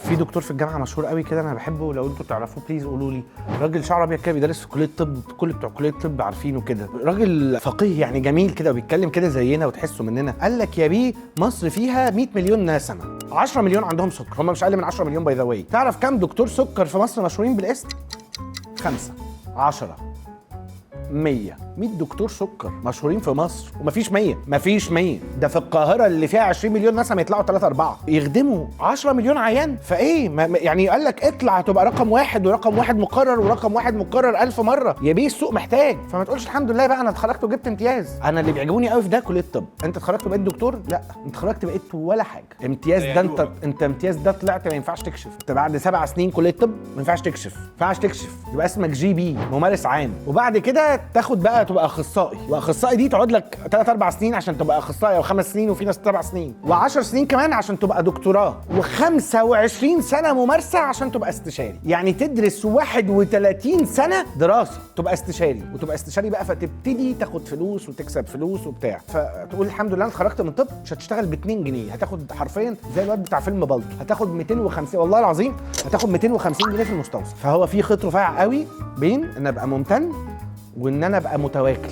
في دكتور في الجامعه مشهور قوي كده انا بحبه، لو انتوا تعرفوه بليز قولوا لي. راجل شعره ابيض كده بيدرس في كليه الطب، كل بتوع كليه الطب عارفينه كده. راجل فقيه يعني جميل كده وبيتكلم كده زينا وتحسه مننا. قال لك يا بيه مصر فيها 100 مليون نسمه، 10 مليون عندهم سكر، هم مش اقل من 10 مليون باي ذا واي. تعرف كام دكتور سكر في مصر مشهورين بالاسم؟ 5 10 100 دكتور سكر مشهورين في مصر، ومفيش 100 ده في القاهره اللي فيها 20 مليون ناس ما يطلعوا 3 4 يخدموا 10 مليون عيان. فايه يعني قال لك اطلع تبقى رقم واحد، ورقم واحد مكرر، ورقم واحد مكرر 1000 مره. يا بيه السوق محتاج، فما تقولش الحمد لله بقى انا اتخرجت وجبت امتياز. انا اللي بيعجبوني قوي في ده كليه الطب، انت اتخرجت وبقيت دكتور؟ لا، انت اتخرجت بقيت ولا حاجه. امتياز ده انت امتياز ده طلعت ما ينفعش تكشف. انت بعد 7 سنين كليه طب ما ينفعش تكشف، يبقى اسمك جي بي ممارس عام، وبعد كده تاخد بقى تبقى اخصائي، واخصائي دي تقعد لك 3 4 سنين عشان تبقى اخصائي، او 5 سنين، وفي ناس 7 سنين، و10 سنين كمان عشان تبقى دكتوراه، و25 سنه ممارسه عشان تبقى استشاري. يعني تدرس 31 سنه دراسه تبقى استشاري، وتبقى استشاري بقى فتبتدي تاخد فلوس وتكسب فلوس وبتاع. فتقول الحمد لله انا اتخرجت من طب، مش هتشتغل ب 2 جنيه، هتاخد حرفيا زي الواد بتاع فيلم بالطو، هتاخد 250 والله العظيم، هتاخد 250 جنيه في المستوصف. فهو في خط رفيع قوي بين ان ابقى ممتن وان انا ابقى متواكل.